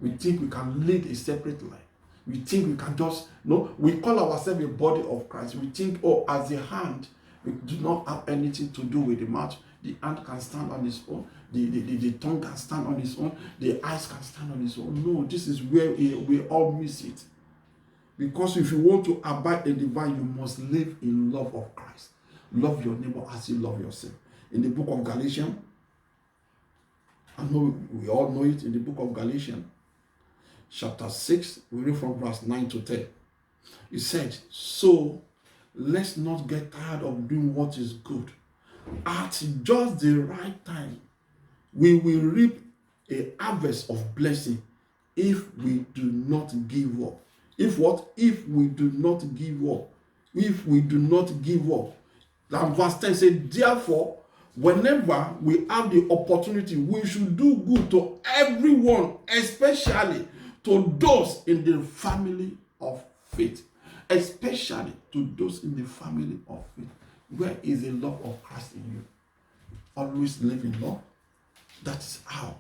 We think we can lead a separate life. We think we can just, no, we call ourselves a body of Christ. We think, oh, as a hand, we do not have anything to do with the mouth. The hand can stand on its own. The tongue can stand on its own. The eyes can stand on its own. No, this is where we all miss it. Because if you want to abide in the vine, you must live in love of Christ. Love your neighbor as you love yourself. In the book of Galatians, I know we all know it, in the book of Galatians, chapter 6, we read from verse 9 to 10. It said, so let's not get tired of doing what is good. At just the right time, we will reap a harvest of blessing if we do not give up. If what? If we do not give up. If we do not give up. And verse 10 says, therefore, whenever we have the opportunity, we should do good to everyone, especially to those in the family of faith. Especially to those in the family of faith. Where is the love of Christ in you? Always live in love. That is how.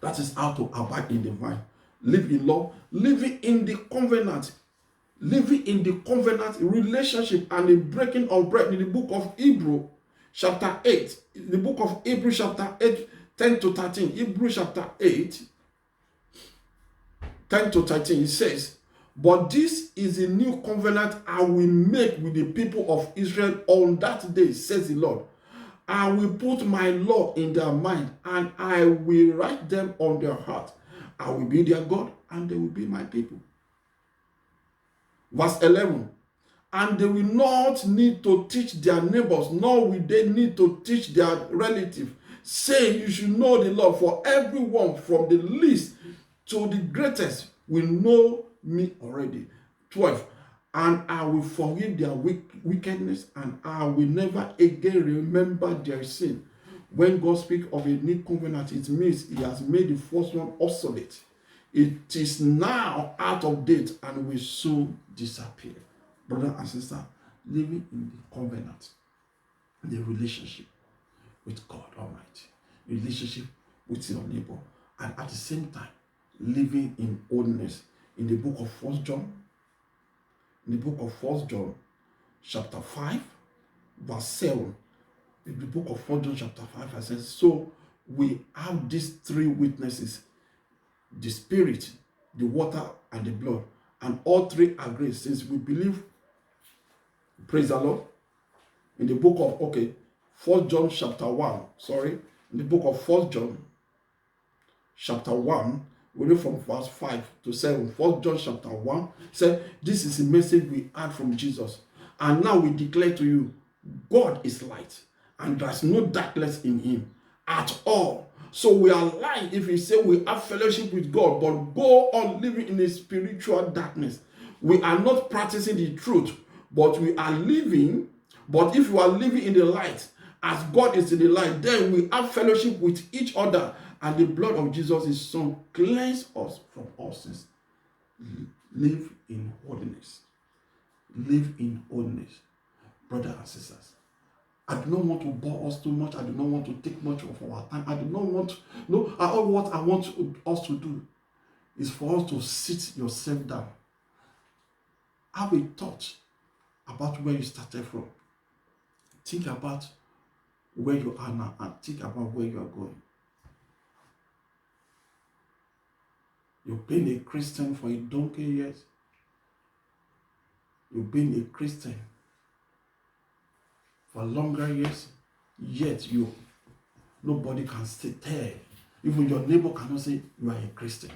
That is how to abide in the vine. Live in love. Living in the covenant. Living in the covenant relationship and the breaking of bread in the book of Hebrews chapter 8. In the book of Hebrews chapter 8, 10 to 13. Hebrews chapter 8, 10 to 13. It says, but this is a new covenant I will make with the people of Israel on that day, says the Lord. I will put my law in their mind, and I will write them on their heart. I will be their God, and they will be my people. Verse 11. And they will not need to teach their neighbors, nor will they need to teach their relatives, saying, you should know the Lord, for everyone from the least to the greatest will know me already. 12. And I will forgive their wickedness, and I will never again remember their sin. When God speaks of a new covenant, it means He has made the first one obsolete. It is now out of date and will soon disappear. Brother and sister, living in the covenant, the relationship with God Almighty, relationship with your neighbor, and at the same time, living in holiness. In the book of 1 John, in the book of 1 John, chapter 5, verse 7, in the book of 1 John, chapter 5, I says, so we have these three witnesses, the Spirit, the water, and the blood, and all three agree, since we believe. Praise the Lord. In the book of, 1 John, chapter 1, in the book of 1 John, chapter 1, we read from verse 5 to 7. 1 John chapter 1 said, this is a message we heard from Jesus. And now we declare to you, God is light, and there's no darkness in Him at all. So we are lying if we say we have fellowship with God, but go on living in a spiritual darkness. We are not practicing the truth, but we are living. But if you are living in the light, as God is in the light, then we have fellowship with each other. And the blood of Jesus, His Son, cleanse us from all sins. Live in holiness. Live in holiness. Brothers and sisters, I do not want to bore us too much. I do not want to take much of our time. I do not want, all what I want us to do is for us to sit yourself down. Have a thought about where you started from. Think about where you are now and think about where you are going. You've been a Christian for a donkey years. You've been a Christian for longer years. Yet nobody can sit there. Even your neighbor cannot say you are a Christian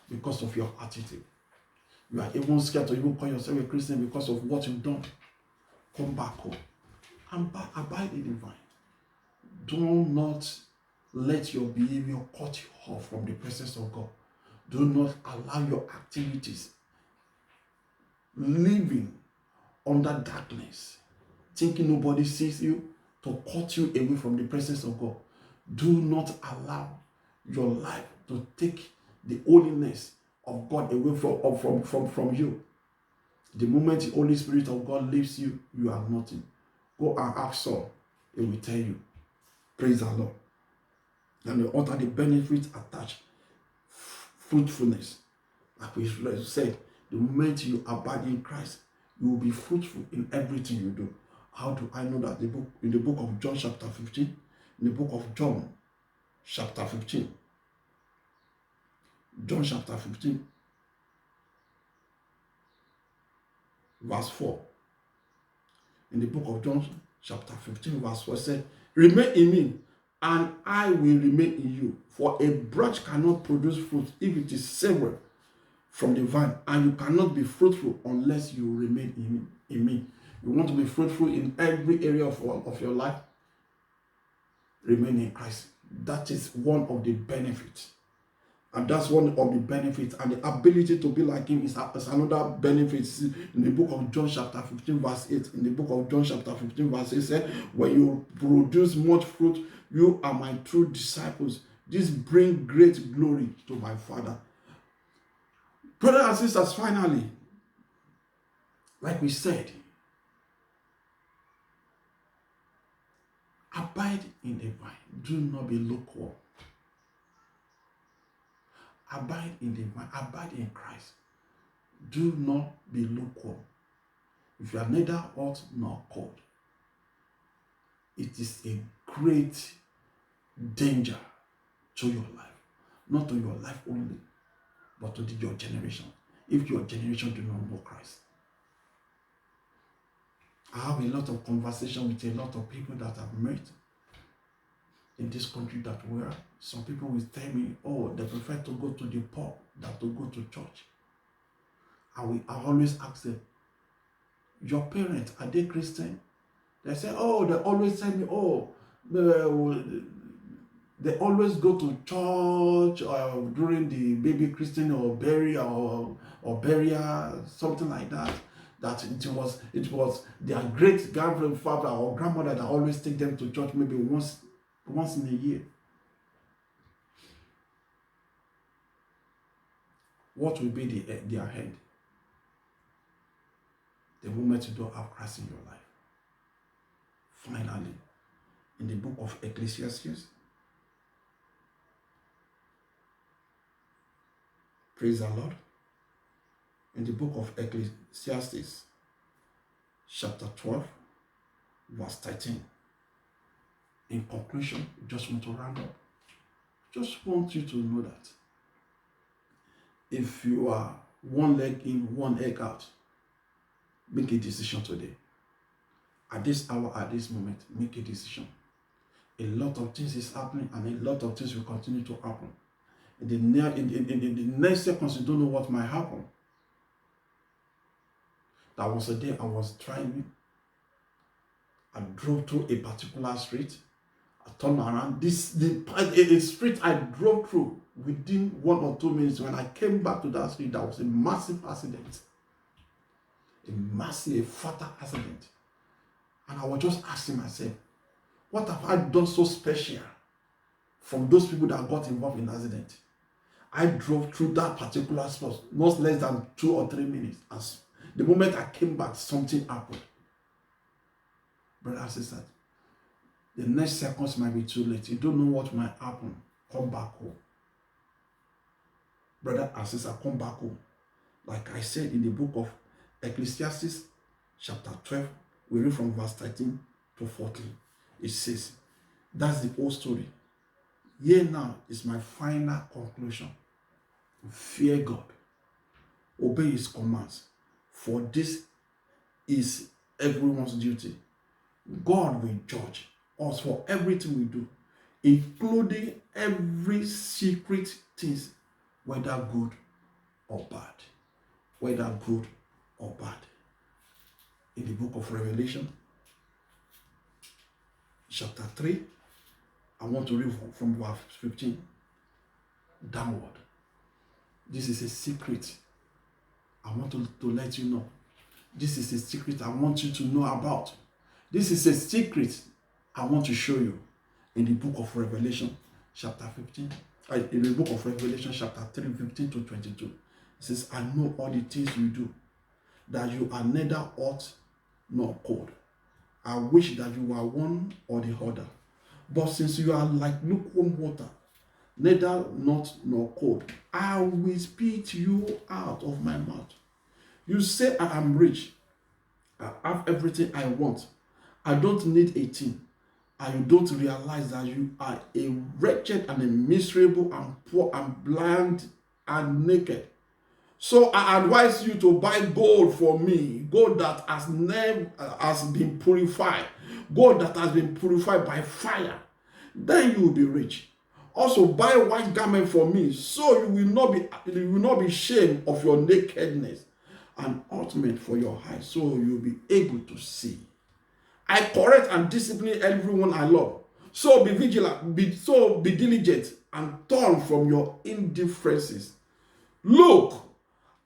because of your attitude. You are even scared to even call yourself a Christian because of what you've done. Come back home and abide in the vine. Do not let your behavior cut you off from the presence of God. Do not allow your activities living under darkness, thinking nobody sees you, to cut you away from the presence of God. Do not allow your life to take the holiness of God away from you. The moment the Holy Spirit of God leaves you, you are nothing. Go and ask Saul, he will tell you. Praise the Lord. And what are the benefits attached? Fruitfulness. Like we said, the moment you abide in Christ, you will be fruitful in everything you do. How do I know that? In the book of John chapter 15, in the book of John chapter 15, John chapter 15, verse 4. In the book of John chapter 15, verse 4 said, remain in me, and I will remain in you. For a branch cannot produce fruit if it is severed from the vine, and you cannot be fruitful unless you remain in me. You want to be fruitful in every area of your life? Remain in Christ. That is one of the benefits. And that's one of the benefits. And the ability to be like him is another benefit. In the book of John chapter 15 verse 8. In the book of John chapter 15 verse 8 said, when you produce much fruit, you are my true disciples. This brings great glory to my Father. Brothers and sisters, finally, like we said, abide in the vine. Do not be lukewarm. Abide in the vine. Abide in Christ. Do not be lukewarm. If you are neither hot nor cold, it is a great danger to your life. Not to your life only, but to your generation. If your generation do not know Christ. I have a lot of conversation with a lot of people that I've met in this country that where some people will tell me, oh, they prefer to go to the pub than to go to church. I always ask them, your parents, are they Christian? They say, oh, they always tell me, oh, they always go to church during the baby Christian or burial or burial, something like that. That it was their great grandfather or grandmother that always take them to church maybe once in a year. What will be their end? The moment you don't have Christ in your life. Finally, in the book of Ecclesiastes, praise the Lord. In the book of Ecclesiastes, chapter 12, verse 13. In conclusion, just want to round up. Just want you to know that if you are one leg in, one leg out, make a decision today. At this hour, at this moment, make a decision. A lot of things is happening, and a lot of things will continue to happen. In the next seconds, you don't know what might happen. That was a day I was driving. I drove through a particular street. I turned around. A street I drove through within 1 or 2 minutes. When I came back to that street, there was a massive accident. A fatal accident. And I was just asking myself, what have I done so special from those people that got involved in the accident? I drove through that particular spot, not less than 2 or 3 minutes. As the moment I came back, something happened. Brother and sister, the next seconds might be too late. You don't know what might happen. Come back home. Brother and sister, come back home. Like I said in the book of Ecclesiastes, chapter 12, we read from verse 13 to 14. It says, that's the whole story. Here now is my final conclusion. Fear God. Obey his commands. For this is everyone's duty. God will judge us for everything we do, including every secret thing, whether good or bad. Whether good or bad. In the book of Revelation, chapter 3, I want to read from verse 15 downward. This is a secret I want to let you know. This is a secret I want you to know about. This is a secret I want to show you in the book of Revelation, chapter 15. In the book of Revelation, chapter 3, 15 to 22. It says, I know all the things you do, that you are neither hot nor cold. I wish that you were one or the other. But since you are like lukewarm water, neither not nor cold, I will spit you out of my mouth. You say I am rich, I have everything I want, I don't need a thing, and you don't realize that you are a wretched and a miserable and poor and blind and naked. So I advise you to buy gold for me, gold that has been purified, gold that has been purified by fire. Then you will be rich. Also buy white garment for me, so you will not be ashamed of your nakedness, and ointment for your eyes, so you will be able to see. I correct and discipline everyone I love. So be vigilant, be diligent, and turn from your indifferences. Look,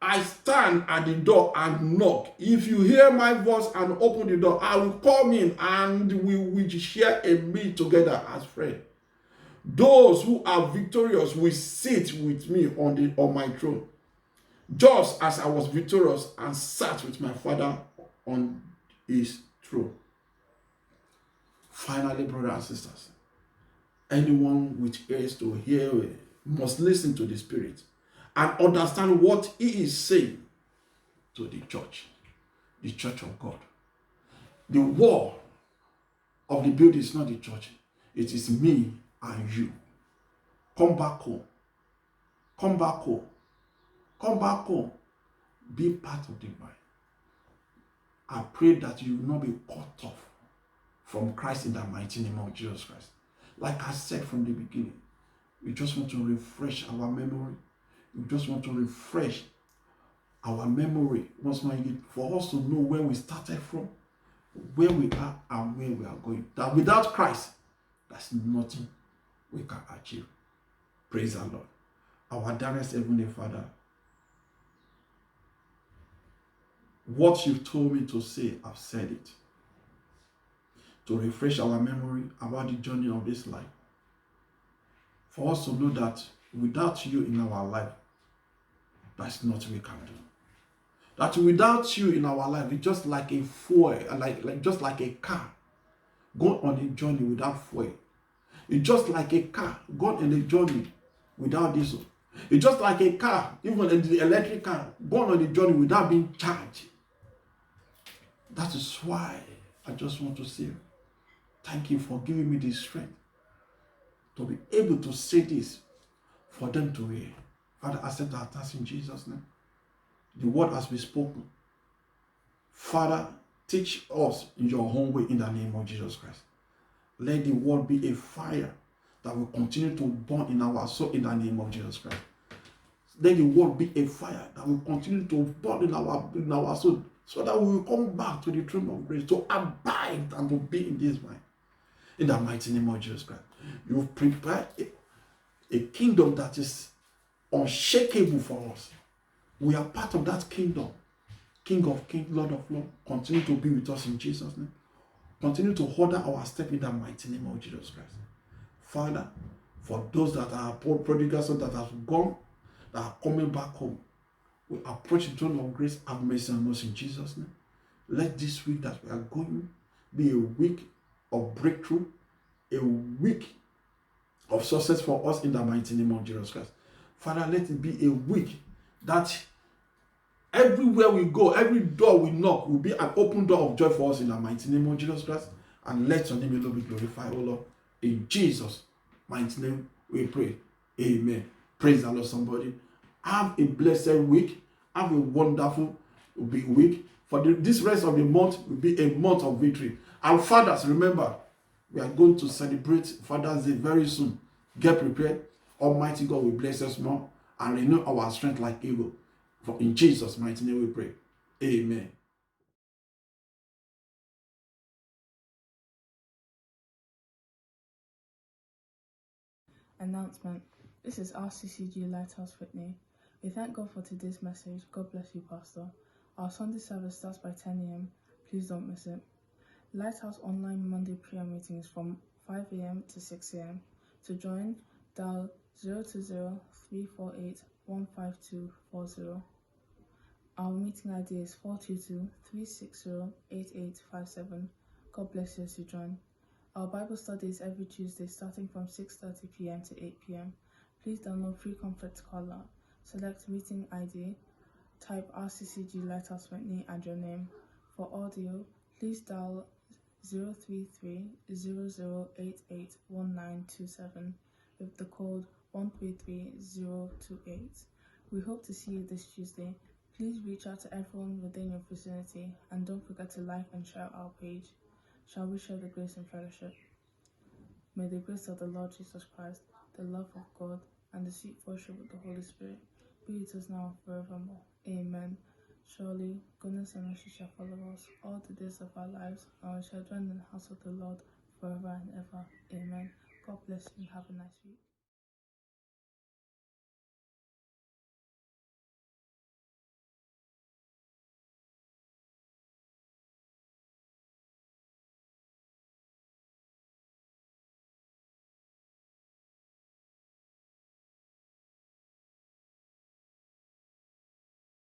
I stand at the door and knock. If you hear my voice and open the door, I will come in and we will share a meal together as friends. Those who are victorious will sit with me on my throne, just as I was victorious and sat with my Father on his throne. Finally, brothers and sisters, anyone with ears to hear must listen to the Spirit and understand what he is saying to the church of God. The wall of the building is not the church. It is me and you. Come back home. Come back home. Come back home. Be part of the vine. I pray that you will not be cut off from Christ in the mighty name of Jesus Christ. Like I said from the beginning, we just want to refresh our memory. We just want to refresh our memory once more again for us to know where we started from, where we are, and where we are going. That without Christ, there's nothing we can achieve. Praise the Lord. Our dearest Heavenly Father, what you've told me to say, I've said it. To refresh our memory about the journey of this life. For us to know that without you in our life, there's nothing we can do. That without you in our life, it's just like a fuel, just like a car going on a journey without fuel. It's just like a car going on a journey without diesel. It's just like a car, even the electric car, going on a journey without being charged. That is why I just want to say, thank you for giving me the strength to be able to say this for them to hear. Father, accept our thanks in Jesus' name. The word has been spoken. Father, teach us in your own way in the name of Jesus Christ. Let the word be a fire that will continue to burn in our soul in the name of Jesus Christ. Let the word be a fire that will continue to burn in our soul, so that we will come back to the throne of grace, to abide and to be in this mind. In the mighty name of Jesus Christ. You've prepared a kingdom that is unshakable for us. We are part of that kingdom. King of kings, Lord of lords. Continue to be with us in Jesus' name. Continue to order our step in the mighty name of Jesus Christ. Father, for those that are prodigals that have gone, that are coming back home, we approach the throne of grace. Have mercy on us in Jesus' name. Let this week that we are going be a week of breakthrough, a week of success for us in the mighty name of Jesus Christ. Father, let it be a week that everywhere we go, every door we knock will be an open door of joy for us in the mighty name of Jesus Christ. And let your name alone be glorified, O Lord. In Jesus' mighty name we pray. Amen. Praise the Lord, somebody. Have a blessed week. Have a wonderful week. For this rest of the month will be a month of victory. And fathers, remember, we are going to celebrate Father's Day very soon. Get prepared. Almighty God will bless us more and renew our strength like eagle. For in Jesus' mighty name we pray. Amen. Announcement. This is RCCG Lighthouse Whitney. We thank God for today's message. God bless you, Pastor. Our Sunday service starts by 10 a.m. Please don't miss it. Lighthouse online Monday prayer meetings from 5 a.m. to 6 a.m. To join, dial 020-348-15240. Our meeting ID is 422-360-8857. God bless you as you join. Our Bible study is every Tuesday starting from 6:30 p.m. to 8 p.m. Please download free Comfort Caller. Select meeting ID, type RCCG Lighthouse Whitney and your name. For audio, please dial 033-0088-1927 with the code 133028. We hope to see you this Tuesday. Please reach out to everyone within your vicinity and don't forget to like and share our page. Shall we share the grace and fellowship? May the grace of the Lord Jesus Christ, the love of God, and the sweet fellowship of the Holy Spirit be with us now and forevermore. Amen. Surely, goodness and mercy shall follow us all the days of our lives, and we shall dwell in the house of the Lord forever and ever. Amen. God bless you and have a nice week.